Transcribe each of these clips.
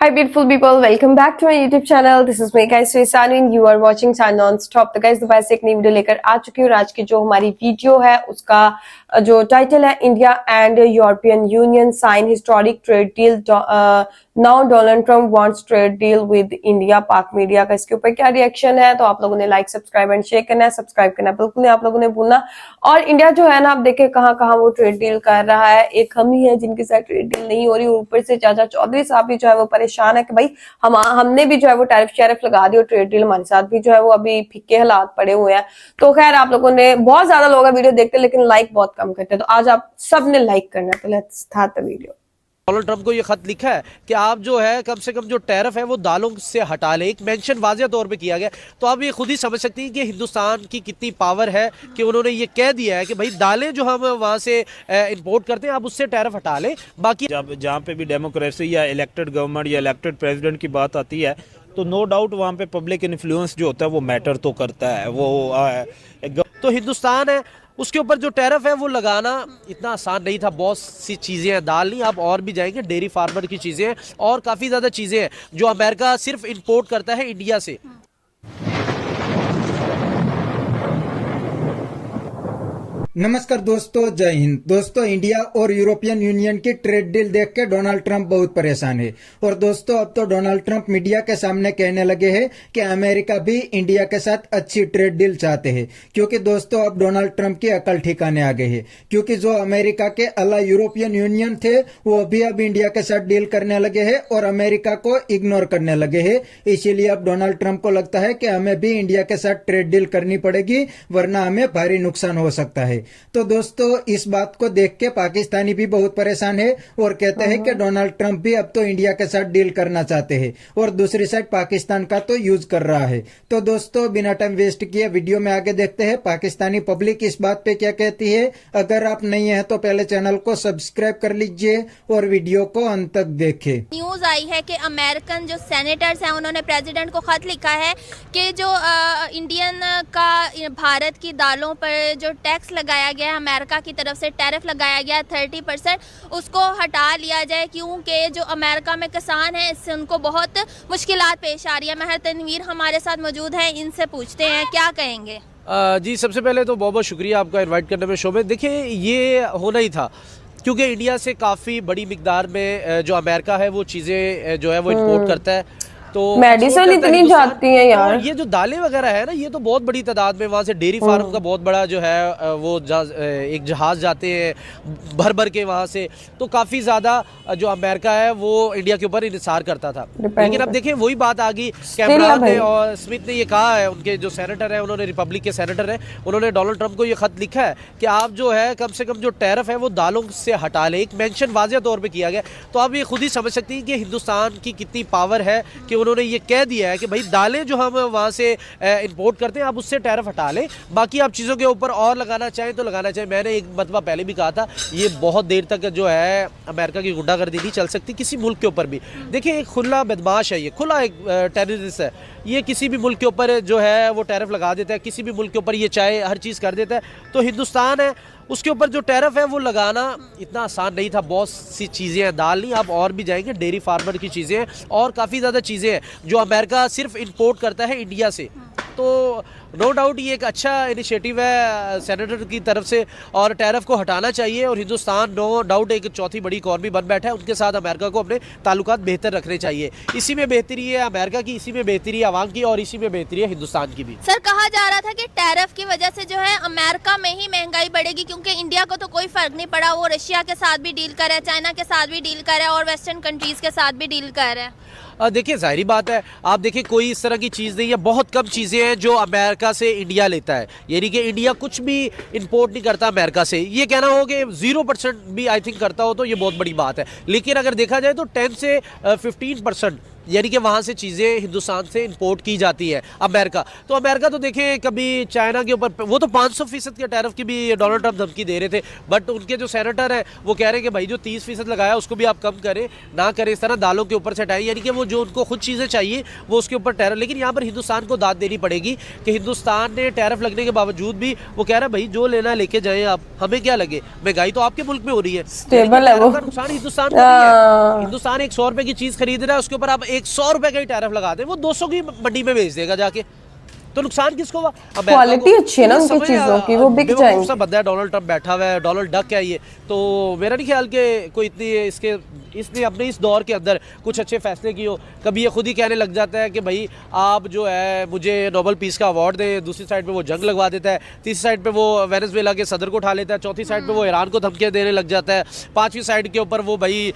Hi beautiful people, welcome back to my YouTube channel. This is me guys Sanu and you are watching Sun Non-Stop। तो guys दोबारा से एक नई video लेकर आ चुकी हूँ। आज की जो हमारी वीडियो है उसका जो टाइटल है India and European Union sign historic trade deal, now Donald Trump wants trade deal with India. Pak media का इसके ऊपर क्या रिएक्शन है, तो आप लोगों ने लाइक सब्सक्राइब एंड शेयर करना है। सब्सक्राइब करना बिल्कुल नहीं आप लोगों ने भूलना। और इंडिया जो है ना, आप देखें कहाँ कहाँ वो ट्रेड डील कर रहा है। एक हम ही है जिनके साथ ट्रेड डील नहीं हो रही। ऊपर से चाचा चौधरी साहब भी जो है वो परेशान है कि भाई हमने भी जो है वो टैरिफ लगा दी और ट्रेड डील हमारे साथ भी जो है वो अभी फिक्के हालात पड़े हुए हैं। तो खैर आप लोगों ने, बहुत ज्यादा लोग वीडियो देखते हैं लेकिन लाइक बहुत कम करते हैं, तो आज आप सब ने लाइक करना है। तो let's start the video. Donald Trump को ये खत लिखा है कि आप जो है कम से कम जो टैरिफ है वो दालों से हटा ले। एक मेंशन वाज़ेह तौर पे किया गया। तो आप ये खुद ही समझ सकती हैं कि हिंदुस्तान की कितनी पावर है कि उन्होंने ये कह दिया है कि भाई दालें जो हम वहाँ से इंपोर्ट करते हैं आप उससे टैरिफ हटा लें। बाकी जहाँ पे भी डेमोक्रेसी या इलेक्टेड गवर्नमेंट या इलेक्टेड प्रेसिडेंट की बात आती है तो नो डाउट वहाँ पे पब्लिक इन्फ्लुएंस जो होता है वो मैटर तो करता है। तो हिंदुस्तान है उसके ऊपर जो टैरिफ है वो लगाना इतना आसान नहीं था। बहुत सी चीज़ें हैं, दाल नहीं, आप और भी जाएंगे डेयरी फार्मर की चीज़ें हैं और काफ़ी ज़्यादा चीज़ें हैं जो अमेरिका सिर्फ इंपोर्ट करता है इंडिया से। नमस्कार दोस्तों, जय हिंद। दोस्तों, इंडिया और यूरोपियन यूनियन की ट्रेड डील देख के डोनाल्ड ट्रंप बहुत परेशान है। और दोस्तों, अब तो डोनाल्ड ट्रंप मीडिया के सामने कहने लगे हैं कि अमेरिका भी इंडिया के साथ अच्छी ट्रेड डील चाहते हैं। क्योंकि दोस्तों, अब डोनाल्ड ट्रंप की अकल ठिकाने आ गई है। क्योंकि जो अमेरिका के अला यूरोपियन यूनियन थे वो भी अब इंडिया के साथ डील करने लगे हैं और अमेरिका को इग्नोर करने लगे हैं। इसीलिए अब डोनाल्ड ट्रंप को लगता है कि हमें भी इंडिया के साथ ट्रेड डील करनी पड़ेगी, वरना हमें भारी नुकसान हो सकता है। तो दोस्तों, इस बात को देख के पाकिस्तानी भी बहुत परेशान है और कहते हैं कि डोनाल्ड ट्रंप भी अब तो इंडिया के साथ डील करना चाहते हैं और दूसरी साइड पाकिस्तान का तो यूज कर रहा है। तो दोस्तों, बिना टाइम वेस्ट किए वीडियो में आगे देखते हैं पाकिस्तानी पब्लिक इस बात पे क्या कहती है। अगर आप नहीं है तो पहले चैनल को सब्सक्राइब कर लीजिए और वीडियो को अंत तक देखें। न्यूज आई है कि अमेरिकन जो सेनेटर्स हैं उन्होंने प्रेसिडेंट को खत लिखा है कि जो इंडियन का भारत की दालों पर जो टैक्स लगाया गया, अमेरिका की तरफ से टैरिफ लगाया गया 30%, उसको हटा लिया जाए। क्योंकि जो अमेरिका में किसान हैं इससे उनको बहुत मुश्किलात पेश आ रही है। महर तनवीर हमारे साथ मौजूद हैं, इनसे पूछते हैं क्या कहेंगे। जी, सबसे पहले तो बहुत बहुत शुक्रिया आपका इन्वाइट करने में शो में। देखिए, ये होना ही था क्योंकि इंडिया से काफ़ी बड़ी मिकदार में जो अमेरिका है वो चीज़ें जो है वो इंपोर्ट करता है। तो मेडिसिन इतनी जाती है यार। ये जो दालें वगैरह है ना, ये तो बहुत बड़ी तादाद में वहाँ से डेयरी फार्म का बहुत बड़ा जो है वो एक जहाज़ जाते हैं भर भर के वहाँ से। तो काफ़ी ज़्यादा जो अमेरिका है वो इंडिया के ऊपर इंहिसार करता था। लेकिन अब देखें वही बात आ गई। कैमरॉन ने और स्मिथ ने ये कहा है, उनके जो सेनेटर है, उन्होंने रिपब्लिक के सेनेटर हैं, उन्होंने डोनाल्ड ट्रंप को ये खत लिखा है कि आप जो है कम से कम जो टैरिफ है वो दालों से हटा ले। एक मेंशन वाज़ेह तौर पे किया गया। तो आप ये खुद ही समझ सकती हैं कि हिंदुस्तान की कितनी पावर है कि उन्होंने ये कह दिया है कि भाई दालें जो हम वहाँ से इंपोर्ट करते हैं आप उससे टैरिफ हटा लें। बाकी आप चीज़ों के ऊपर और लगाना चाहें तो लगाना चाहें। मैंने एक मरतबा पहले भी कहा था, ये बहुत देर तक जो है अमेरिका की गुंडागर्दी नहीं चल सकती किसी मुल्क के ऊपर भी। देखिए, एक खुला बदमाश है, ये खुला एक टेररिस्ट है। ये किसी भी मुल्क के ऊपर जो है वो टैरिफ लगा देता है, किसी भी मुल्क के ऊपर ये चाहे हर चीज़ कर देता है। तो हिंदुस्तान है उसके ऊपर जो टैरिफ है वो लगाना इतना आसान नहीं था। बहुत सी चीज़ें हैं, दाल नहीं, आप और भी जाएंगे डेयरी फार्मर की चीज़ें हैं और काफ़ी ज़्यादा चीज़ें हैं जो अमेरिका सिर्फ इंपोर्ट करता है इंडिया से। तो नो डाउट ये एक अच्छा इनिशिएटिव है सेनेटर की तरफ से और टैरिफ को हटाना चाहिए। और हिंदुस्तान नो डाउट एक चौथी बड़ी इकॉनमी बन बैठा है, उनके साथ अमेरिका को अपने ताल्लुकात बेहतर रखने चाहिए। इसी में बेहतरी है अमेरिका की, इसी में बेहतरी है अवाम की और इसी में बेहतरी है हिंदुस्तान की भी। सर, कहा जा रहा था कि टैरिफ की वजह से जो है अमेरिका में ही महंगाई बढ़ेगी क्योंकि इंडिया को तो कोई फर्क नहीं पड़ा। वो रशिया के साथ भी डील कर रहा है, चाइना के साथ भी डील कर रहा है और वेस्टर्न कंट्रीज के साथ भी डील कर रहा है। देखिए, जाहिर बात है, आप देखिए कोई इस तरह की चीज़ नहीं है। बहुत कम चीज़ें हैं जो अमेरिका से इंडिया लेता है, यानी कि इंडिया कुछ भी इंपोर्ट नहीं करता अमेरिका से। ये कहना हो कि 0% भी आई थिंक करता हो तो ये बहुत बड़ी बात है। लेकिन अगर देखा जाए तो 10 से 15% यानी कि वहाँ से चीज़ें हिंदुस्तान से इंपोर्ट की जाती हैं अमेरिका। तो अमेरिका तो देखें कभी चाइना के ऊपर वो तो 500% के टैरिफ की भी डोनाल्ड ट्रंप धमकी दे रहे थे, बट उनके जो सेनेटर हैं वो कह रहे हैं कि भाई जो 30% लगाया उसको भी आप कम करें ना करें, इस तरह दालों के ऊपर से हटाएं, यानी कि वो जो उनको खुद चीज़ें चाहिए वो उसके ऊपर टैरिफ। लेकिन यहाँ पर हिंदुस्तान को दाद देनी पड़ेगी कि हिंदुस्तान ने टैरिफ लगने के बावजूद भी वो कह रहा है भाई जो लेना लेके जाएं आप, हमें क्या लगे, महंगाई तो आपके मुल्क में हो रही है, स्टेबल है वो। नुकसान हिंदुस्तान को नहीं है। हिंदुस्तान 100 रुपए की चीज खरीद रहा है, उसके ऊपर आप 100 रुपए का ही टैरिफ लगा दें, वो 200 की मंडी में बेच देगा जाके, तो नुकसान किसको हुआ? क्वालिटी अच्छी है ना उनकी चीजों की, वो बिक जाएंगी। सब बंदा है, डोनाल्ड ट्रंप बैठा हुआ है, डोनाल्ड डक है ये, तो मेरा नहीं ख्याल कि कोई इतनी इसने अपने इस दौर के अंदर कुछ अच्छे फैसले किए हो। कभी ये खुद ही कहने लग जाता है कि भाई आप जो है मुझे नोबेल पीस का अवार्ड दें, दूसरी साइड पे वो जंग लगवा देता है, तीसरी साइड पे वो वेनेजुएला के सदर को उठा लेता है, चौथी साइड पे वो ईरान को धमकियां देने लग जाता है, पांचवी साइड के ऊपर वो भाई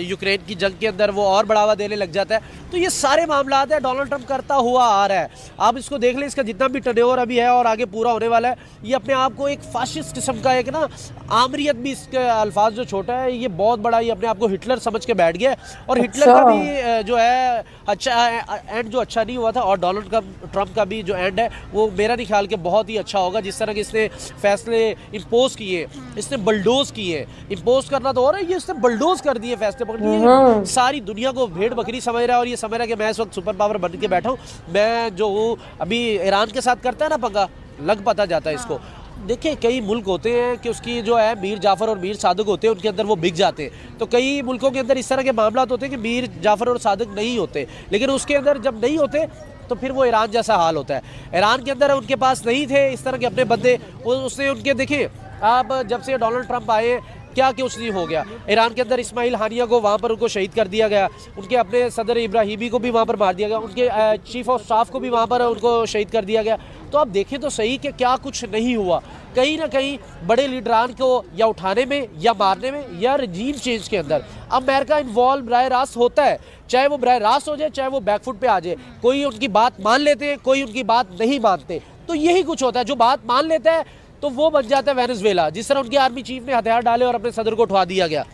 यूक्रेन की जंग के अंदर वो और बढ़ावा देने लग जाता है। तो ये सारे मामला है डोनाल्ड ट्रंप करता हुआ आ रहा है। आप इसको देख लें, इसका जितना भी टर्नओवर अभी है और आगे पूरा होने वाला है, ये अपने आप को एक फाशिस्ट किस्म का एक ना आमरियत भी, इसके अल्फाज जो छोटा है ये बहुत बड़ा, ये अपने आप को हिटलर समझ के बैठ गया। और हिटलर का भी जो है अच्छा एंड जो अच्छा नहीं हुआ था, और डोनाल्ड ट्रंप का भी जो एंड है वो मेरा नहीं ख्याल कि बहुत ही अच्छा होगा। जिस तरह के इसने फैसले इम्पोज किए, इसने बलडोज किए, इम्पोज करना तो और है, ये इसने बलडोज कर दिए फैसले पकड़ लिए, सारी दुनिया को भेड़ बकरी समझ रहा है और ये समझ रहा है कि मैं इस वक्त सुपर पावर बन के बैठा हूँ। मैं जो हूँ अभी ईरान के साथ करता है ना पंगा, लग पता जाता है इसको। देखिए कई मुल्क होते हैं कि उसकी जो है मीर जाफ़र और मीर सादिक होते हैं, उनके अंदर वो बिक जाते हैं। तो कई मुल्कों के अंदर इस तरह के मामला होते हैं कि मीर जाफ़र और सादिक नहीं होते, लेकिन उसके अंदर जब नहीं होते तो फिर वो ईरान जैसा हाल होता है। ईरान के अंदर उनके पास नहीं थे इस तरह के अपने बंदे, उसने उनके देखिए आप जब से डोनाल्ड ट्रंप आए क्या कुछ नहीं हो गया। ईरान के अंदर इस्माइल हानिया को वहाँ पर उनको शहीद कर दिया गया, उनके अपने सदर इब्राहिमी को भी वहाँ पर मार दिया गया, उनके चीफ ऑफ स्टाफ को भी वहाँ पर उनको शहीद कर दिया गया। तो आप देखें तो सही कि क्या कुछ नहीं हुआ। कहीं ना कहीं बड़े लीडरान को या उठाने में या मारने में या रजीम चेंज के अंदर अमेरिका इन्वॉल्व बराह रास्त होता है, चाहे वो बराह रास्त हो जाए चाहे वो बैकफुट पे आ जाए। कोई उनकी बात मान लेते हैं, कोई उनकी बात नहीं मानते। तो यही कुछ होता है, जो बात मान लेता है तो वो बन जाता है वेनेजुएला, जिस तरह उनके आर्मी चीफ ने हथियार डाले और अपने सदर को उठवा दिया गया।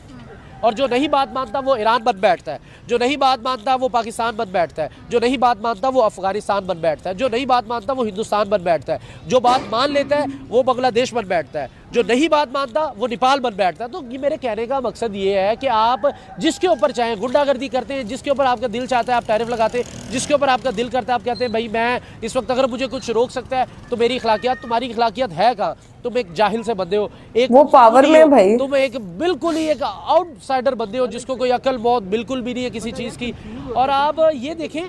और जो नहीं बात मानता वो ईरान बन बैठता है, जो नहीं बात मानता वो पाकिस्तान बन बैठता है, जो नहीं बात मानता वो अफगानिस्तान बन बैठता है, जो नहीं बात मानता वो हिंदुस्तान बन बैठता है, जो बात मान लेता है वो बांग्लादेश बन बैठता है, जो नहीं बात मानता वो नेपाल बन बैठता है। तो ये मेरे कहने का मकसद ये है कि आप जिसके ऊपर चाहें गुंडागर्दी करते हैं, जिसके ऊपर आपका दिल चाहता है आप टैरिफ लगाते हैं, जिसके ऊपर आपका दिल करता है आप कहते हैं भाई मैं इस वक्त अगर मुझे कुछ रोक सकता है तो मेरी इखलाकियात, तुम्हारी इखलाकियात है कहाँ? तुम एक जाहिल से बंदे हो, एक वो पावर में भाई, तुम एक बिल्कुल ही एक आउटसाइडर बंदे हो जिसको कोई अकल बहुत बिल्कुल भी नहीं है किसी चीज़ की। और आप ये देखें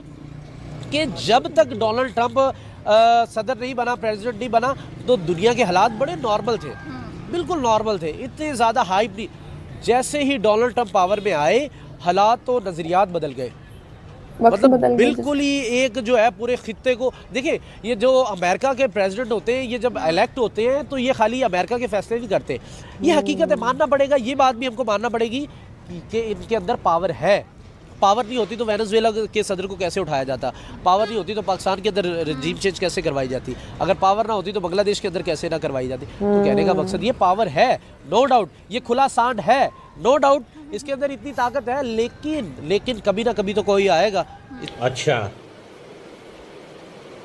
कि जब तक डोनाल्ड ट्रंप सदर नहीं बना, प्रेसिडेंट नहीं बना, तो दुनिया के हालात बड़े नॉर्मल थे, बिल्कुल नॉर्मल थे, इतने ज़्यादा हाइप नहीं। जैसे ही डोनाल्ड ट्रंप पावर में आए हालात तो नज़रियात बदल गए, मतलब बिल्कुल ही एक जो है पूरे खित्ते को। देखिए ये जो अमेरिका के प्रेसिडेंट होते हैं, ये जब इलेक्ट होते हैं तो ये खाली अमेरिका के फैसले नहीं करते, ये हकीकत है, मानना पड़ेगा, ये बात भी हमको मानना पड़ेगी कि इनके अंदर पावर है। पावर नहीं होती तो वेनेजुएला के सदर को कैसे उठाया जाता, पावर नहीं होती तो पाकिस्तान के अंदर रजीम चेंज कैसे करवाई जाती, अगर पावर ना होती तो बांग्लादेश के अंदर कैसे ना करवाई जाती। तो कहने का मकसद ये पावर है, नो डाउट, ये खुला सांड है, नो डाउट, इसके अंदर इतनी ताकत है, लेकिन कभी ना कभी तो कोई आएगा। अच्छा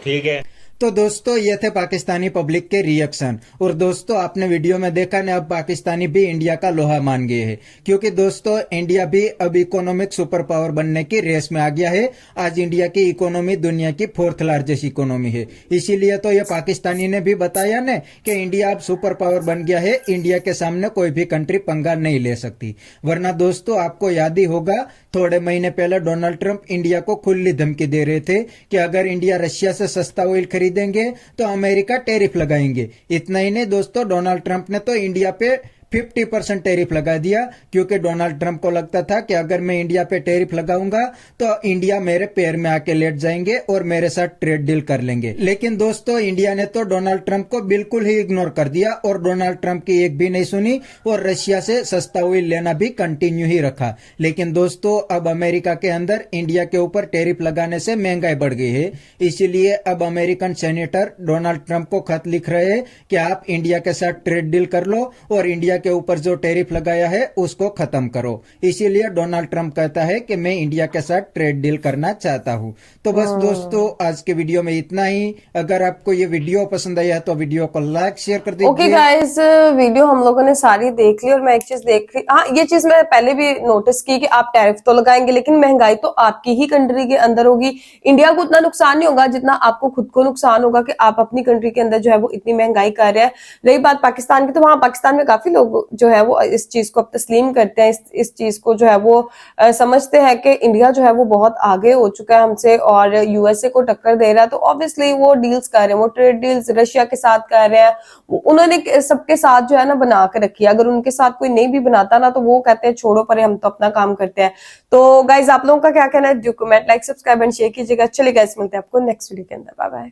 ठीक है। तो दोस्तों ये थे पाकिस्तानी पब्लिक के रिएक्शन। और दोस्तों आपने वीडियो में देखा ना, अब पाकिस्तानी भी इंडिया का लोहा मान गए हैं, क्योंकि दोस्तों इंडिया भी अब इकोनॉमिक सुपर पावर बनने की रेस में आ गया है। आज इंडिया की इकोनॉमी दुनिया की 4th लार्जेस्ट इकोनॉमी है, इसीलिए तो ये पाकिस्तानी ने भी बताया ना कि इंडिया अब सुपर पावर बन गया है, इंडिया के सामने कोई भी कंट्री पंगा नहीं ले सकती। वरना दोस्तों आपको याद ही होगा थोड़े महीने पहले डोनाल्ड ट्रंप इंडिया को खुली धमकी दे रहे थे कि अगर इंडिया रशिया से सस्ता ऑयल खरीदेंगे तो अमेरिका टैरिफ लगाएंगे। इतना ही नहीं दोस्तों, डोनाल्ड ट्रंप ने तो इंडिया पे 50% टैरिफ लगा दिया, क्योंकि डोनाल्ड ट्रंप को लगता था कि अगर मैं इंडिया पे टैरिफ लगाऊंगा तो इंडिया मेरे पैर में आके लेट जाएंगे और मेरे साथ ट्रेड डील कर लेंगे। लेकिन दोस्तों इंडिया ने तो डोनाल्ड ट्रंप को बिल्कुल ही इग्नोर कर दिया और डोनाल्ड ट्रंप की एक भी नहीं सुनी और रशिया से सस्ता ऑयल लेना भी कंटिन्यू ही रखा। लेकिन दोस्तों अब अमेरिका के अंदर इंडिया के ऊपर टैरिफ लगाने से महंगाई बढ़ गई है, इसीलिए अब अमेरिकन सेनेटर डोनाल्ड ट्रंप को खत लिख रहे हैं कि आप इंडिया के साथ ट्रेड डील कर लो और इंडिया के ऊपर जो टैरिफ लगाया है उसको खत्म करो। इसीलिए डोनाल्ड ट्रंप कहता है कि मैं इंडिया के साथ ट्रेड डील करना चाहता हूँ। तो बस दोस्तों आज के वीडियो में इतना ही। अगर आपको ये वीडियो पसंद आया तो वीडियो को लाइक शेयर कर दीजिए। ओके गाइस, वीडियो हम लोगों ने सारी देख ली और मैं एक चीज देख ली, हाँ ये चीज मैं पहले भी नोटिस की कि आप टैरिफ तो लगाएंगे लेकिन महंगाई तो आपकी ही कंट्री के अंदर होगी। इंडिया को उतना नुकसान नहीं होगा जितना आपको खुद को नुकसान होगा कि आप अपनी कंट्री के अंदर जो है वो इतनी महंगाई कर रहे हैं। रही बात पाकिस्तान की, तो वहां पाकिस्तान में काफी लोग जो है वो इस चीज को अब तस्लीम करते हैं, इस चीज को जो है वो समझते हैं कि इंडिया जो है वो बहुत आगे हो चुका है हमसे और यूएसए को टक्कर दे रहा है। तो ऑब्वियसली वो डील्स कर रहे हैं, वो ट्रेड डील्स रशिया के साथ कर रहे हैं। उन्होंने सबके साथ जो है ना बना के रखी है। अगर उनके साथ कोई नहीं भी बनाता ना तो वो कहते हैं छोड़ो परे, हम तो अपना काम करते हैं। तो गाइज आप लोगों का क्या कहना है? Do comment, like, subscribe and share कीजिएगा। चलिए गाइज मिलते हैं आपको नेक्स्ट वीडियो के अंदर। Bye bye.